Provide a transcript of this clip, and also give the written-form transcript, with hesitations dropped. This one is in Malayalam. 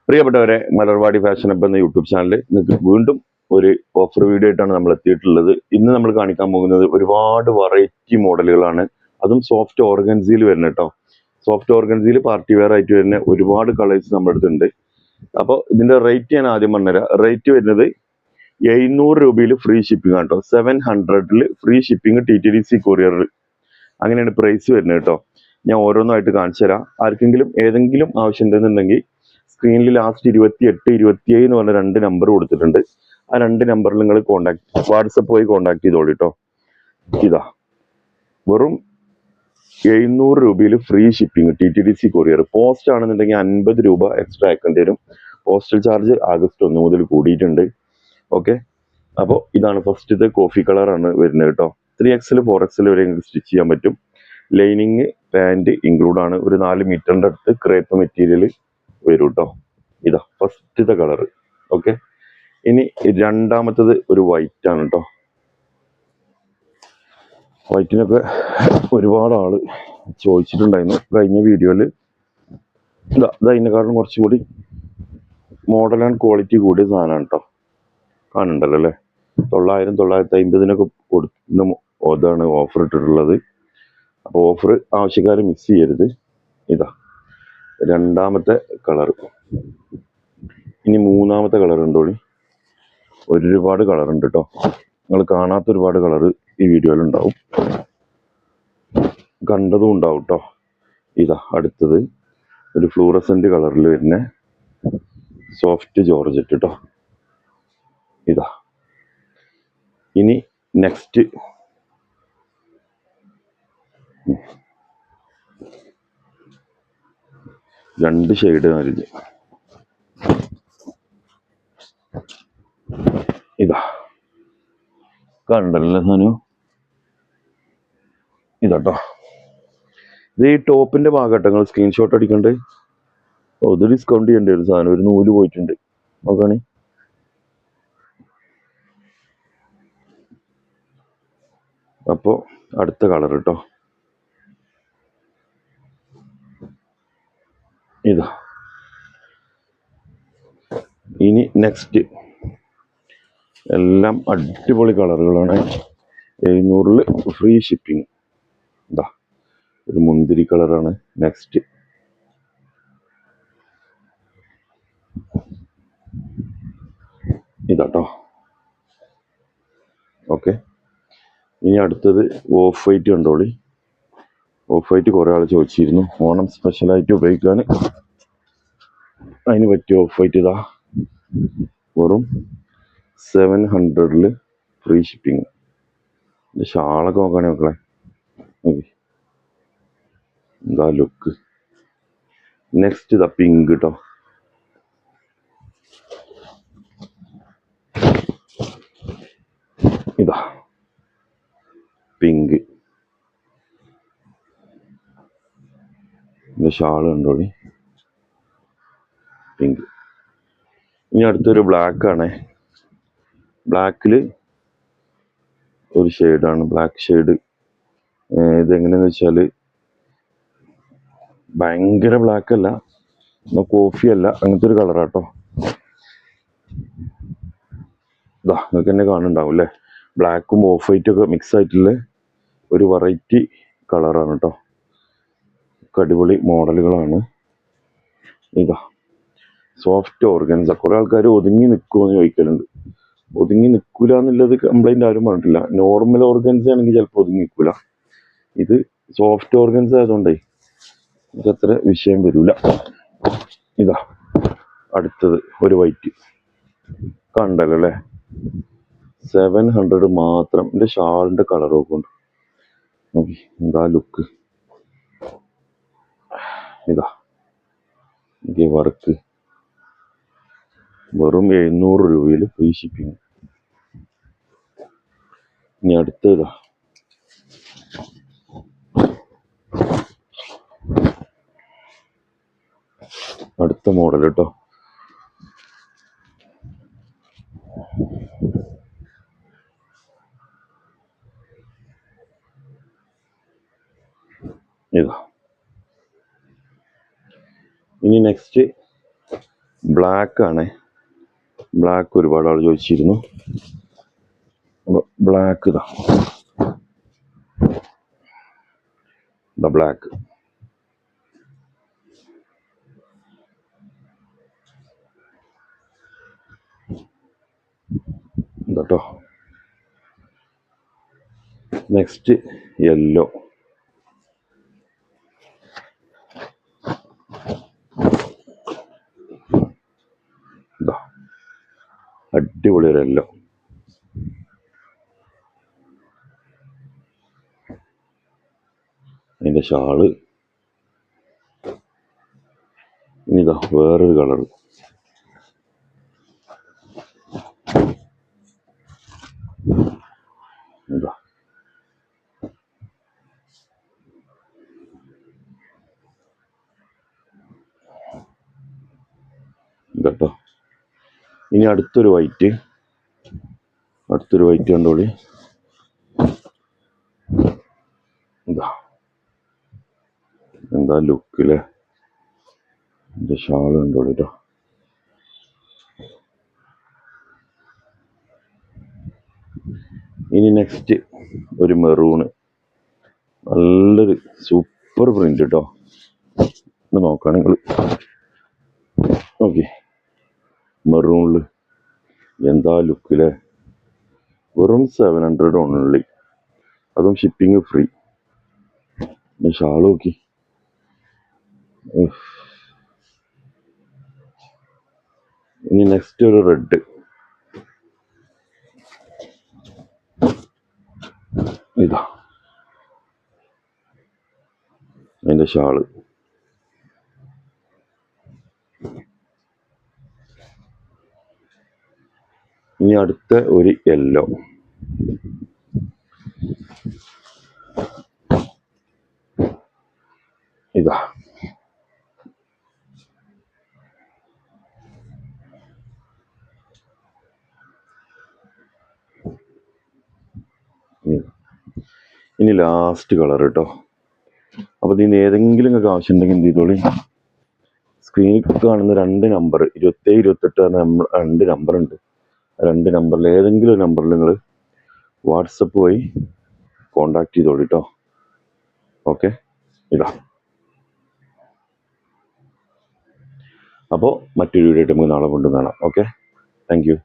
പ്രിയപ്പെട്ടവരെ, മലർവാടി ഫാഷൻ ഹബ് എന്ന യൂട്യൂബ് ചാനലിൽ നിങ്ങൾക്ക് വീണ്ടും ഒരു ഓഫർ വീഡിയോ ആയിട്ടാണ് നമ്മൾ എത്തിയിട്ടുള്ളത്. ഇന്ന് നമ്മൾ കാണിക്കാൻ പോകുന്നത് ഒരുപാട് വെറൈറ്റി മോഡലുകളാണ്. അതും സോഫ്റ്റ് ഓർഗൻസിയിൽ വരുന്നത് കേട്ടോ. സോഫ്റ്റ് ഓർഗൻസിയിൽ പാർട്ടി വെയർ ആയിട്ട് വരുന്ന ഒരുപാട് കളേഴ്സ് നമ്മുടെ അടുത്തുണ്ട്. അപ്പോൾ ഇതിന്റെ റേറ്റ് ഞാൻ ആദ്യം പറഞ്ഞുതരാം. റേറ്റ് വരുന്നത് 700 രൂപയിൽ ഫ്രീ ഷിപ്പിംഗ് ആണ് കേട്ടോ. 700 ഫ്രീ ഷിപ്പിംഗ് TTDC കൊറിയർ, അങ്ങനെയാണ് പ്രൈസ് വരുന്നത് കേട്ടോ. ഞാൻ ഓരോന്നായിട്ട് കാണിച്ചു തരാം. ആർക്കെങ്കിലും ഏതെങ്കിലും ആവശ്യം ഉണ്ടെന്നുണ്ടെങ്കിൽ സ്ക്രീനിൽ ലാസ്റ്റ് 28, 27 എന്ന് പറഞ്ഞ 2 നമ്പർ കൊടുത്തിട്ടുണ്ട്. ആ 2 നമ്പറിൽ നിങ്ങൾ വാട്സപ്പ് വഴി കോണ്ടാക്ട് ചെയ്തോളൂ കേട്ടോ. ഇതാ വെറും 700 രൂപയിൽ free shipping TTDC courier. Post ആണെന്നുണ്ടെങ്കിൽ 50 രൂപ എക്സ്ട്രാ അയക്കേണ്ടി വരും. പോസ്റ്റൽ ചാർജ് ആഗസ്റ്റ് 1 മുതൽ കൂടിയിട്ടുണ്ട്. ഓക്കെ, അപ്പോൾ ഇതാണ് ഫസ്റ്റത്തെ കോഫി കളറാണ് വരുന്നത് കേട്ടോ. 3XL 4XL വരെ സ്റ്റിച്ച് ചെയ്യാൻ പറ്റും. ലൈനിങ് പാൻറ് ഇൻക്ലൂഡ് ആണ്. ഒരു 4 മീറ്ററിന്റെ അടുത്ത് ക്രേപ്പ് മെറ്റീരിയൽ വരും കേട്ടോ. ഇതാ ഫസ്റ്റത്തെ കളർ. ഓക്കെ, ഇനി രണ്ടാമത്തത് ഒരു വൈറ്റ് ആണ് കേട്ടോ. വൈറ്റിനൊക്കെ ഒരുപാട് ആള് ചോദിച്ചിട്ടുണ്ടായിരുന്നു കഴിഞ്ഞ വീഡിയോയിൽ. ഇത് അതിനെക്കാളും കുറച്ചും കൂടി മോഡൽ ആൻഡ് ക്വാളിറ്റി കൂടിയ സാധനമാണ് കേട്ടോ. കാണുന്നുണ്ടല്ലോ അല്ലേ? 900, 950 കൊടുക്കുന്ന അതാണ് ഓഫർ ഇട്ടിട്ടുള്ളത്. അപ്പോൾ ഓഫർ ആവശ്യക്കാരെ മിസ് ചെയ്യരുത്. ഇതാ രണ്ടാമത്തെ കളർ. ഇനി മൂന്നാമത്തെ കളർ ഉണ്ടോളി. ഒരുപാട് കളർ ഉണ്ട് കേട്ടോ. നിങ്ങൾ കാണാത്ത ഒരുപാട് കളർ ഈ വീഡിയോയിൽ ഉണ്ടാവും, കണ്ടതും ഉണ്ടാവും കേട്ടോ. ഇതാ അടുത്തത് ഒരു ഫ്ലൂറസെന്റ് കളറിൽ വരുന്ന സോഫ്റ്റ് ജോർജറ്റ് കേട്ടോ. ഇതാ ഇനി നെക്സ്റ്റ് രണ്ട് ഷെയ്ഡ് മരുന്ന്. ഇതാ കണ്ടല്ലേ സാധനം? ഇതാട്ടോ. ഇത് ഈ ടോപ്പിന്റെ ഭാഗമാട്ടോ. നിങ്ങൾ സ്ക്രീൻഷോട്ട് അടിക്കണ്ടേ? ഓ, ഇത് ഡിസ്കൗണ്ട് ചെയ്യേണ്ട ഒരു സാധനം. ഒരു നൂല് പോയിട്ടുണ്ട്, നോക്കണേ. അപ്പോ അടുത്ത കളർ കേട്ടോ. ഇതാ ഇനി നെക്സ്റ്റ് എല്ലാം അടിപൊളി കളറുകളാണ്. 700 ഫ്രീ ഷിപ്പിംഗ്. ഇതാ ഒരു മുന്തിരി കളറാണ് നെക്സ്റ്റ്. ഇതാട്ടോ. ഓക്കെ, ഇനി അടുത്തത് ഓഫ് വൈറ്റ് കണ്ടോളി. ഓഫ് വൈറ്റ് കുറേ ആൾ ചോദിച്ചിരുന്നു. ഓണം സ്പെഷ്യലായിട്ട് ഉപയോഗിക്കാൻ അതിന് പറ്റിയ ഓഫ് വൈറ്റ് ഇതാ വെറും 700 ഫ്രീ ഷിപ്പിംഗ്. ഷാളൊക്കെ നോക്കുകയാണെങ്കിൽ മക്കളെ, എന്താ ലുക്ക്. നെക്സ്റ്റ് ഇതാ പിങ്ക് കേട്ടോ. ഇതാ പിങ്ക്. ഷാള് കണ്ടോളി, പിങ്ക്. ഇനി അടുത്തൊരു ബ്ലാക്ക് ആണ്. ബ്ലാക്കില് ഒരു ഷെയ്ഡാണ്, ബ്ലാക്ക് ഷെയ്ഡ്. ഇതെങ്ങനെയാന്ന് വെച്ചാൽ ഭയങ്കര ബ്ലാക്ക് അല്ല, എന്നാൽ കോഫി അല്ല, അങ്ങനത്തെ ഒരു കളറാട്ടോ. ഇതാ നിങ്ങൾക്ക് തന്നെ കാണുന്നുണ്ടാവും അല്ലേ? ബ്ലാക്കും ഓഫ് വൈറ്റും ഒക്കെ മിക്സ് ആയിട്ടുള്ള ഒരു വെറൈറ്റി കളറാണ് കേട്ടോ. അടിപൊളി മോഡലുകളാണ്. ഇതാ സോഫ്റ്റ് ഓർഗൻസ. കുറെ ആൾക്കാർ ഒതുങ്ങി നിൽക്കുമോ എന്ന് ചോദിക്കലുണ്ട്. ഒതുങ്ങി നിൽക്കൂല എന്നുള്ളത് കംപ്ലൈന്റ് ആരും പറഞ്ഞിട്ടില്ല. നോർമൽ ഓർഗൻസ ആണെങ്കിൽ ചിലപ്പോൾ ഒതുങ്ങി നിൽക്കൂല. ഇത് സോഫ്റ്റ് ഓർഗൻസ ആയതുകൊണ്ടേ ഇത് അത്ര വിഷയം വരില്ല. ഇതാ അടുത്തത് ഒരു വൈറ്റ്. കണ്ടല്ലോ അല്ലേ? 700 മാത്രം. എൻ്റെ ഷാളിന്റെ കളർ നോക്കുന്നുണ്ട്, നോക്കി എന്താ ലുക്ക്. ഇതാ വർക്ക്. വെറും 700 രൂപയിൽ ഫ്രീ ഷിപ്പിംഗ്. ഇനി അടുത്തതാ അടുത്ത മോഡൽ കേട്ടോ. ഇതാ ഇനി നെക്സ്റ്റ് ബ്ലാക്ക് ആണ്. ബ്ലാക്ക് ഒരുപാട് ആൾ ചോദിച്ചിരുന്നു. ബ്ലാക്ക് ഇതാ ബ്ലാക്ക്. കേട്ടോ. Next yellow. അടിപൊളി ഒരു യെല്ലോ. അതിൻ്റെ ഷാള്. ഇനിതാ വേറൊരു കളർ. ഇതാ കേട്ടോ. ഇനി അടുത്തൊരു വൈറ്റ് കണ്ടോളി. ഇതാ എന്താ ലുക്കില്. എൻ്റെ ഷാള് കണ്ടോളി കേട്ടോ. ഇനി നെക്സ്റ്റ് ഒരു മെറൂണ്. നല്ലൊരു സൂപ്പർ പ്രിന്റ് കേട്ടോ. ഇത് നോക്കുകയാണെങ്കിൽ ഓക്കെ, മെറൂണില് എന്താ ലുക്കില്. വെറും 700 ഓൺലി, അതും ഷിപ്പിംഗ് ഫ്രീ. ഷാള് നോക്കി. ഇനി നെക്സ്റ്റ് ഒരു റെഡ്. ഇതാ അതിൻ്റെ ഷാള്. ഇനി അടുത്ത ഒരു യെല്ലോ. ഇതാ ഇനി ലാസ്റ്റ് കളർ കേട്ടോ. അപ്പോൾ ഇതിന് ഏതെങ്കിലും നിങ്ങൾക്ക് ആവശ്യമുണ്ടെങ്കിൽ എന്ത് ചെയ്തോളി, സ്ക്രീനിൽ കാണുന്ന 2 നമ്പർ 27, 28 2 നമ്പറുണ്ട്. 2 നമ്പറിൽ ഏതെങ്കിലും ഒരു നമ്പറിൽ നിങ്ങൾ വാട്സപ്പ് വഴി കോണ്ടാക്ട് ചെയ്തോളി കേട്ടോ. ഓക്കെ, ഇതാ. അപ്പോൾ മറ്റൊരു വീഡിയോ ആയിട്ട് നമുക്ക് നാളെ കൊണ്ടുവന്ന് കാണാം. Okay, thank you.